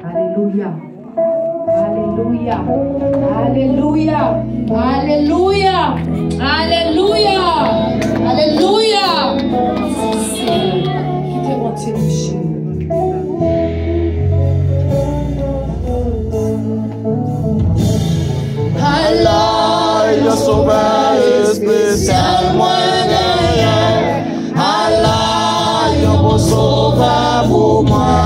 Alléluia. Alléluia. Alléluia. Alléluia. Alléluia. Alléluia. Qui te retient, Michel? Allah, yo sauveur spécial moyen. Allah, yo bon sauveur pour moi.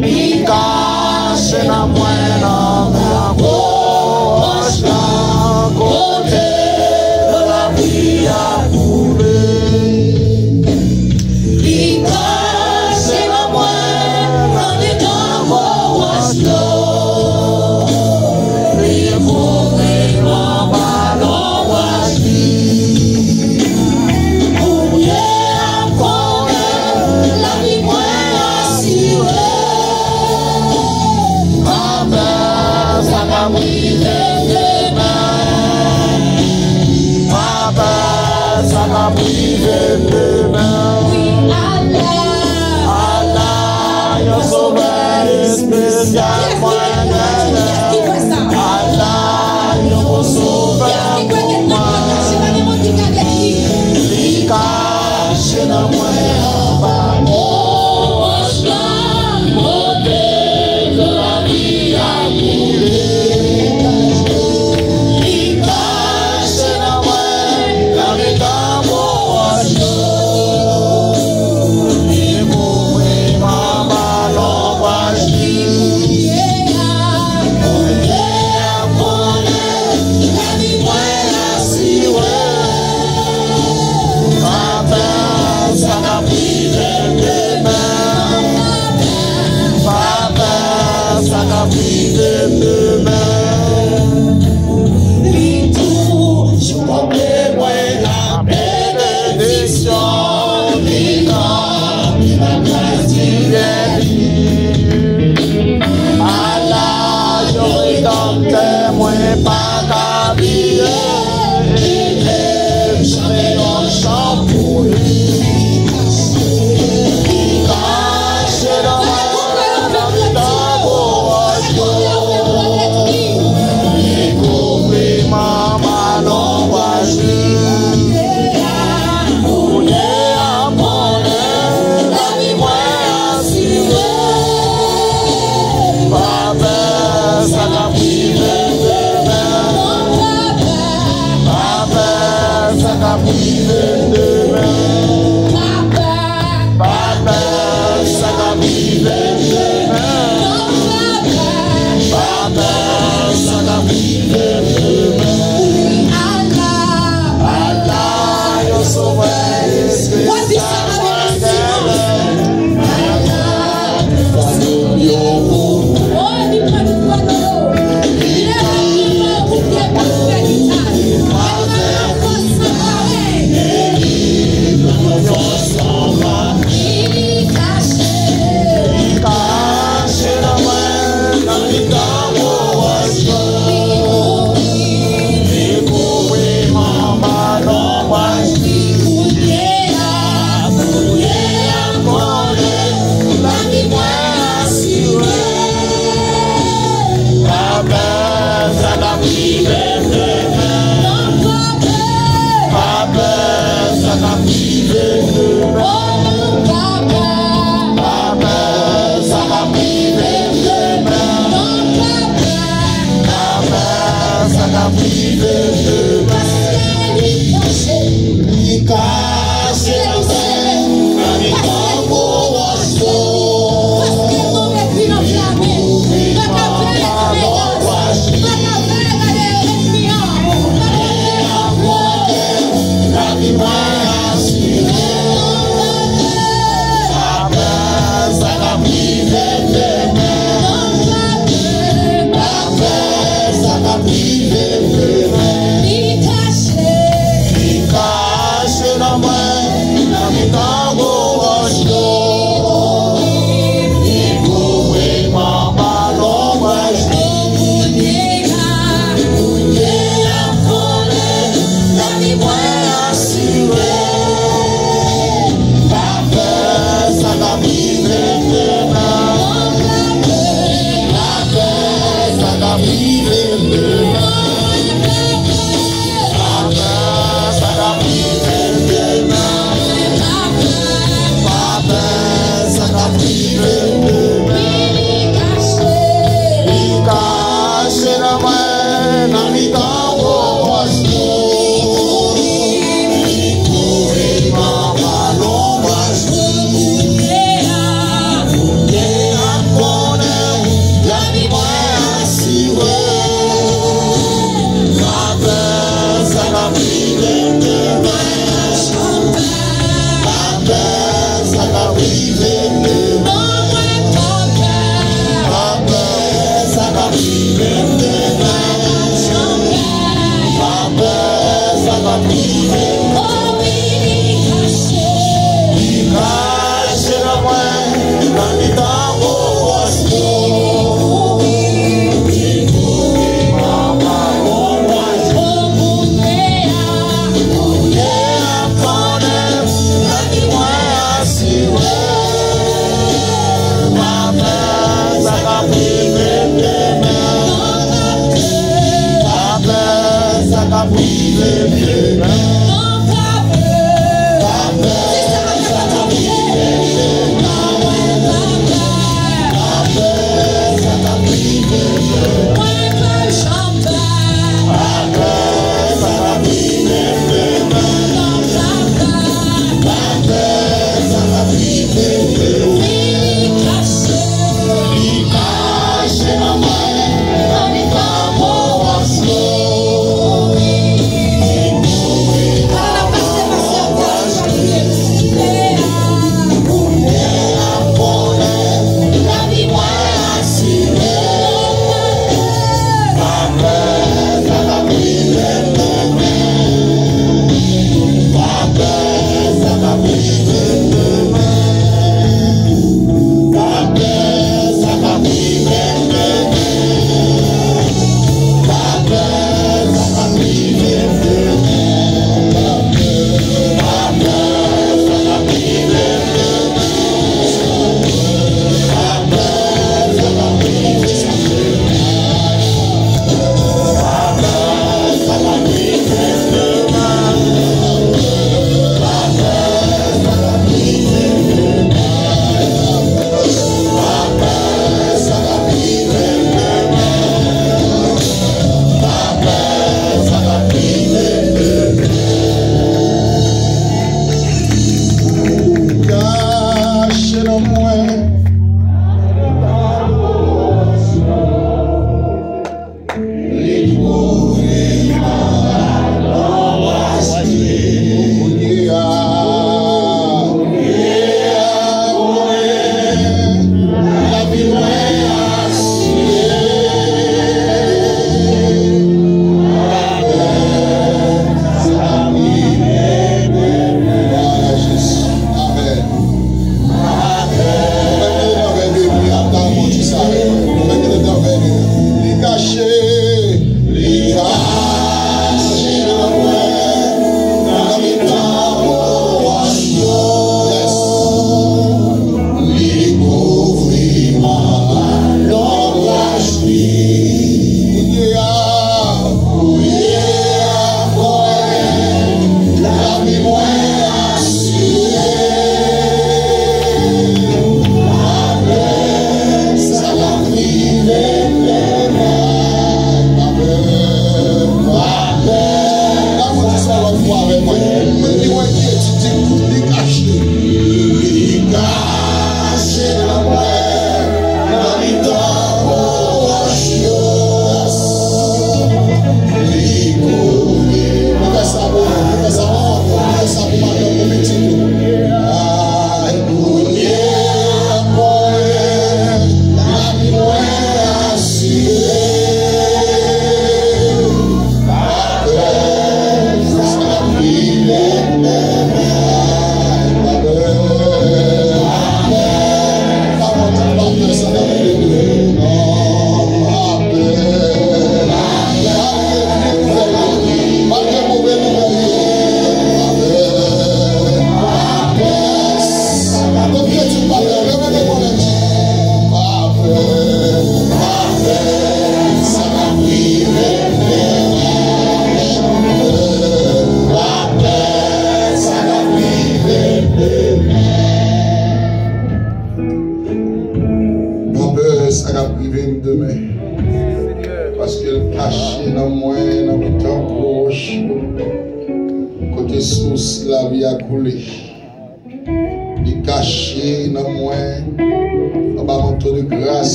Mi cache na moyen la poche d'un côté de la vie à couler. Mi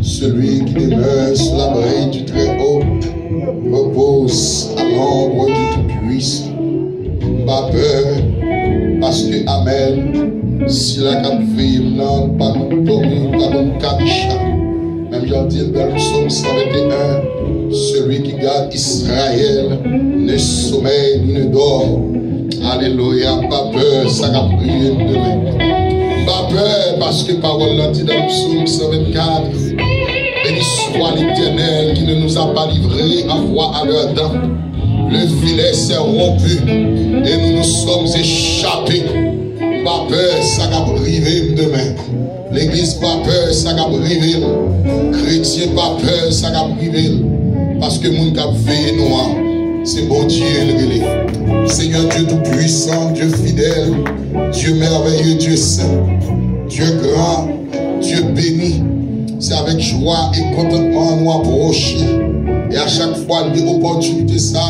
Celui qui demeure sous l'abri du Très-Haut repose à l'ombre du Tout-Puissant. Pas peur, parce que Amen, si la cap vive, non, pas comme Tommy, pas comme Kabisha. Même j'en dis dans le psaume 121, celui qui garde Israël ne sommeille ni ne dort. Alléluia, pas peur, ça va prier demain. Pas peur, parce que parole l'a dit dans le psaume 124. Béni soit l'Éternel qui ne nous a pas livrés à voix à leur dent. Le filet s'est rompu et nous nous sommes échappés. Pas peur, ça va priver demain. L'église pas peur, ça va priver. Chrétien pas peur, ça va priver. Parce que mon cap veillé noir, c'est bon Dieu le relais. Seigneur Dieu tout-puissant, Dieu fidèle, Dieu merveilleux, Dieu saint, Dieu grand, Dieu béni. C'est avec joie et contentement nous approcher. Et à chaque fois, des opportunités, ça,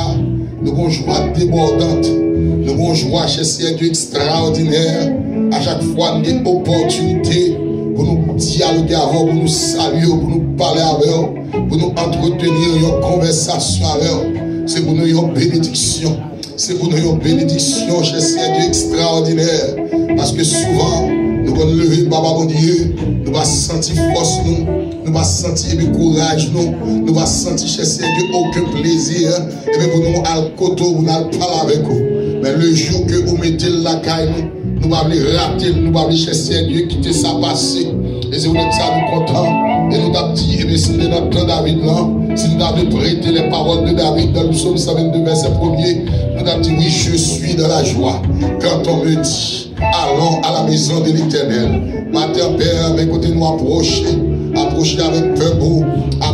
nous avons joie débordante. Nous avons joie chez ces Dieu extraordinaire. À chaque fois, des opportunités pour nous dialoguer avec eux, pour nous saluer, pour nous parler avec eux, pour nous entretenir une conversation avec eux. C'est pour nous une bénédiction. C'est pour nous une bénédiction chez ces Dieu extraordinaire. Parce que souvent, nous allons lever Papa bon Dieu, nous allons sentir force nous, nous allons sentir courage nous, nous allons sentir chez ces Dieu aucun plaisir. Et bien pour nous, à côté, nous allons parler avec vous. Mais le jour que vous mettez la lakay, nous allons rater, nous allons chercher Dieu qui te ça passé. Et c'est pour ça nous contents. Et nous avons dit, et bien si nous sommes dans David là, si nous avons prêté les paroles de David dans le psaume 122, verset 1er, nous avons dit, oui, je suis dans la joie. Quand on me dit, allons à la maison de l'Éternel. Matin, Père, avec côté nous approcher avec peur,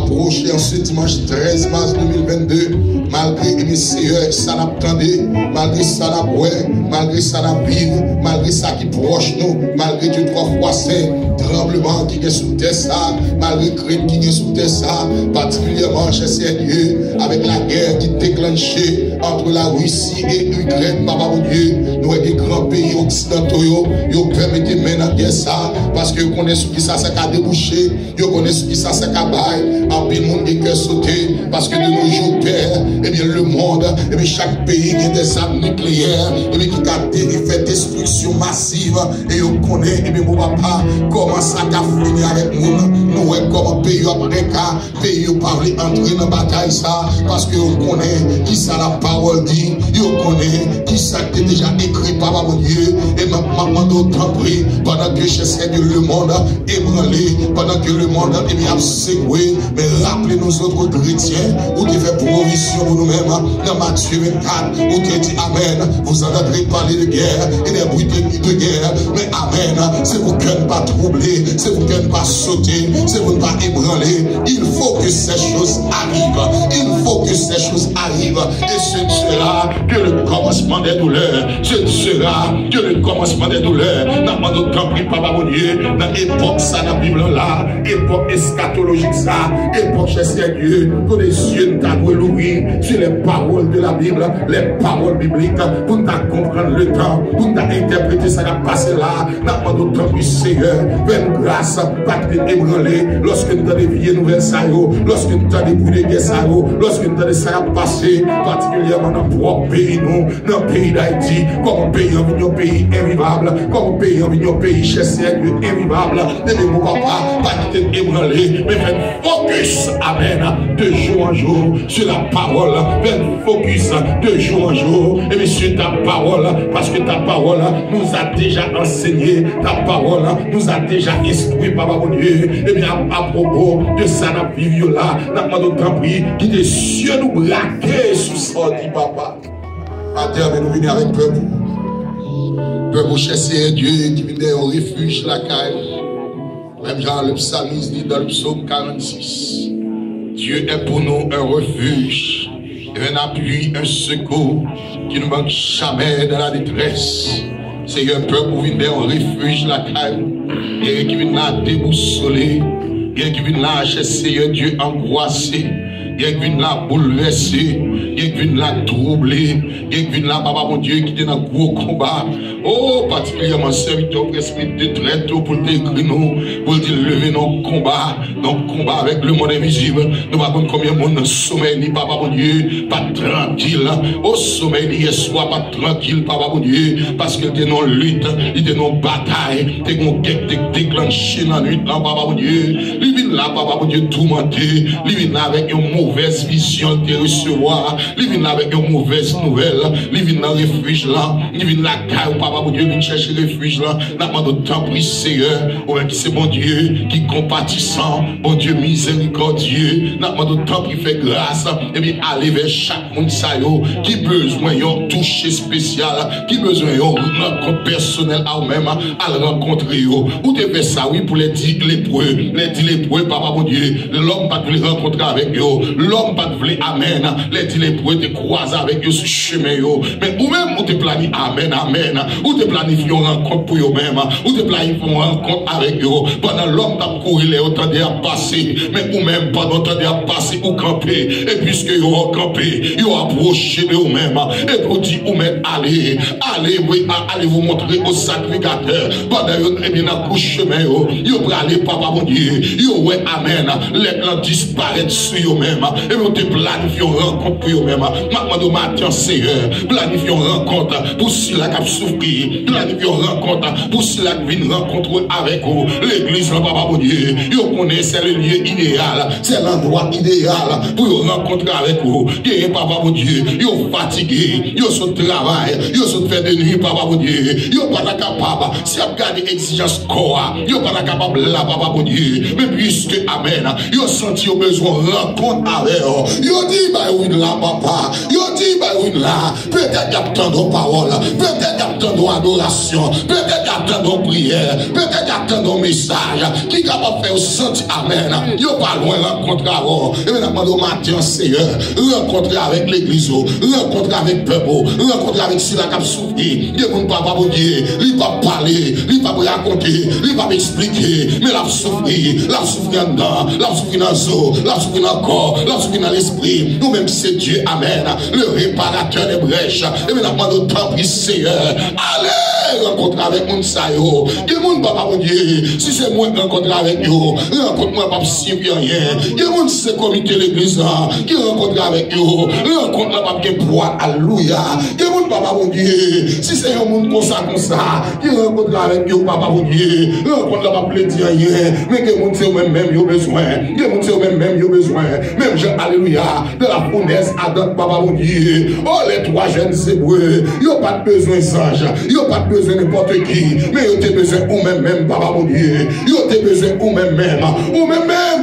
approché en ce dimanche 13 mars 2022. Malgré mes seigneurs, ça n'a attendé, malgré ça n'a ouais, malgré ça n'a vivre, malgré ça qui proche nous, malgré Dieu 3 fois saint, tremblement qui est sous terre ça, malgré crime qui est sous terre ça, particulièrement chez Dieu, avec la guerre qui déclenchée entre la Russie et l'Ukraine, papa mon Dieu, nous sommes des grands pays occidentaux, ils permettent de mener en guerre ça, parce que vous connaissez ce qui ça a débouché, vous connaissez ce qui ça a bail, en pile monde des cœurs sautés, parce que de nos jours, Père, et bien le monde, et bien chaque pays qui a des armes nucléaires, et bien qui fait destruction massive, et vous connaissez, et bien mon papa, comment ça a fini avec nous, nous comment pays après cas, pays parler entrer dans la bataille ça, parce que vous connaissez qui ça la parole dit, vous connaissez qui ça qui est déjà écrit par mon Dieu, et maman d'autant pris, pendant que je sais que le monde ébranlé, pendant que le monde est bien secoué, mais rappelez nous autres chrétiens, où tu fais provision pour nous-mêmes, dans Matthieu 24, où tu dis Amen, vous entendrez parler de guerre, et des bruits de guerre, mais Amen, c'est pour que ne pas troubler, c'est pour que ne pas sauter, c'est pour ne pas ébranler, il faut que ces choses arrivent, il faut que ces choses arrivent, et ce ne sera que le commencement des douleurs, ce ne sera que le commencement des douleurs, dans mon temps pris papa mon Dieu, dans l'époque ça, dans la Bible là, époque eschatologique ça, époque chez Dieu, que les yeux nous l'ouvrir sur les paroles de la Bible, les paroles bibliques, pour nous comprendre le temps, pour nous interpréter ça qui a passé là, dans mon temps du Seigneur, fais grâce, pas de ébranler, lorsque nous avons des vieilles nouvelles ça, lorsque nous avons des bruits de guerre ça, lorsque nous avons ça qui a passé, particulièrement dans le propre pays, nous, dans le pays d'Haïti, comme un pays en pays invivable, comme un pays en pays chez Dieu invivable, et bien mon papa, pas de ébranler, mais fais focus, amen, de jour en jour, sur la parole, fais focus de jour en jour, et bien sur ta parole, parce que ta parole nous a déjà enseigné, ta parole nous a déjà instruit, papa mon Dieu, et bien à propos de ça, dans vivre là, dans notre temps pris, qui des cieux nous braquer sous sorti, papa. À terre, nous venons avec peuple. Peuple chercher Dieu qui vient au refuge, lakay. Même genre le psalmiste dit dans le psaume 46. Dieu est pour nous un refuge, un appui, un secours qui ne manque jamais dans la détresse. C'est un peuple qui vient au refuge, lakay. Et qui vient là déboussoler. Et qui vient là chercher Dieu angoissé. Il y a une là bouleversée, il y a une là troublée, il y a une là, papa mon Dieu, qui est dans un gros combat. Oh, particulièrement serviteur presque de traite pour t'écrire nous, pour te lever nos combats, avec le monde invisible. Nous ne savons combien de monde sommeil, ni papa mon Dieu, pas tranquille. Au sommeil, hier soir, pas tranquille, papa mon Dieu, parce qu'il était dans lutte, il était dans bataille, il était dans guerre déclenché dans la lutte, papa mon Dieu. Il vient là, papa mon Dieu, tourmenté, il vient là avec un mauvaise vision de recevoir, il vient avec une mauvaise nouvelle, il vient dans le refuge là, il vient là, papa, mon Dieu, vient chercher le refuge là, n'a pas de temps pris, Seigneur, qui c'est mon Dieu, qui compatissant, mon Dieu miséricordieux, n'a pas de temps pris, fait grâce, et bien aller vers chaque monde, qui besoin d'un toucher spécial, qui besoin d'une rencontre personnelle à eux-mêmes, à le rencontrer, ou te fait ça, oui, pour les 10 lépreux, papa, mon Dieu, l'homme pas de les rencontrer avec eux, l'homme pas de vouloir amen, les 10 lépreux te croisent avec eux sur le chemin, mais ou même, ou te planifie amen, amen, ou te planifie une rencontre pour eux-mêmes, ou te planifie une rencontre avec eux, pendant l'homme t'a couru, les autres à passer, mais ou même pendant temps à passer ou camper, et puisque ils ont campé, ils ont approché de eux-mêmes, et pour dire ou même allez, oui, allez vous montrer au sacrificateur, pendant qu'ils viennent à coucher chemin, ils ont aller, papa mon Dieu, ils ont ouais, amen, les plans disparaissent sur eux-mêmes, et vous te planifiez une rencontre pour eux-mêmes, maintenant de matin, Seigneur, planifiez une rencontre pour ceux qui ont souffert, planifiez une rencontre pour ceux qui viennent rencontrer avec vous, l'église, papa mon Dieu, ils connaissent c'est le lieu idéal, c'est l'endroit idéal pour rencontrer avec vous, et papa mon Dieu, ils sont fatigués, ils sont au travail, ils sont fait de nuit, papa mon Dieu, ils sont pas capable, si vous regardez l'exigence corps, ils sont pas capable là, papa mon Dieu, mais puisque, amen, ils ont senti au besoin de rencontre avec eux, ils ont dit, bah oui, là, papa, ils ont dit, bah oui, là, peut-être qu'il y a tant de paroles, peut-être qu'il y a tant d'adoration, peut-être qu'il y attend nos prières, peut-être attend nos messages, qui est capable de faire sentir amen. Yo pas loin rencontrer avant. Et maintenant, au matin, Seigneur, rencontrer avec l'église, rencontrer avec le peuple, rencontrer avec ceux qui ont souffert. Il ne peut pas dire, il ne va pas parler, il ne va pas raconter, il ne va pas expliquer, mais la souffrir dedans, la souffrir dans le zoo, la souffrir dans le corps, la souffrir dans l'esprit. Nous-mêmes, c'est Dieu, amen, le réparateur des brèches. Et maintenant, nous t'en prie, Seigneur, allez rencontrer avec mon sayo. Il y a mon papa, mon Dieu, si c'est moi qui rencontre avec vous, rencontre-moi pas si rien. Il y a mon c'est comité l'église qui rencontre avec vous, rencontre pas qui poids, alléluia. Il y a mon papa, mon Dieu, si c'est un monde comme ça, qui rencontre avec vous, papa, mon Dieu, rencontre pas plaisir rien, mais que mon c'est même yo besoin, que mon c'est même yo besoin, même Jean, alléluia, de la fournaise Adam, papa, mon Dieu. Oh, les trois jeunes Hébreux, ils n'ont pas besoin d'ange, ils n'ont pas besoin de n'importe qui, mais ils ont besoin ou même, papa, mon Dieu, ils ont besoin ou même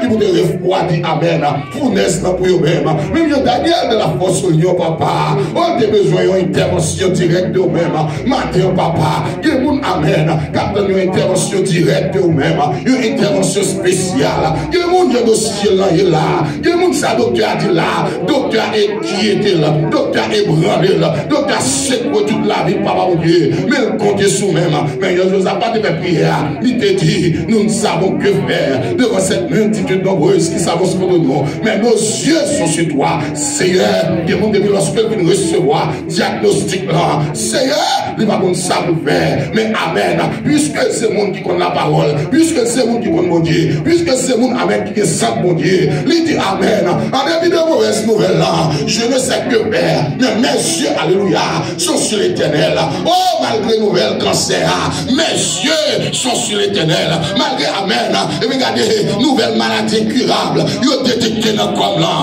qui vous refroidi, amen, fournaise pour eux-mêmes, même Daniel de la force union, papa, on a besoin d'une intervention directe d'eux-mêmes, matin, papa, que vous, amen, quand une intervention directe d'eux-mêmes, une intervention spéciale, que vous, le dossier là, est là, que vous, ça, docteur a dit là, docteur qui était là, docteur ébranlé là, docteur secoué toute la vie, papa, mon Dieu, mais comptez sous même, mais il n'y a pas de prière, il te dit, nous ne savons que faire devant cette multitude nombreuse qui s'avance contre nous, mais nos yeux sont sur toi, Seigneur, que mon Dieu, lorsque nous recevoir diagnostic là, Seigneur, il va nous savoir faire, mais amen, puisque c'est le monde qui connaît la parole, puisque c'est le monde qui connaît mon Dieu, puisque c'est le monde, amen, qui est sans mon Dieu, il dit amen, en début de mauvaise nouvelle là, je ne sais que faire, mais mes yeux, alléluia, sont sur l'éternel, oh, malgré nouvelle cancer, mes yeux sont sur l'éternel, malgré amen, et regardez, nouvelle maladie incurable, ils ont détecté dans le corps là.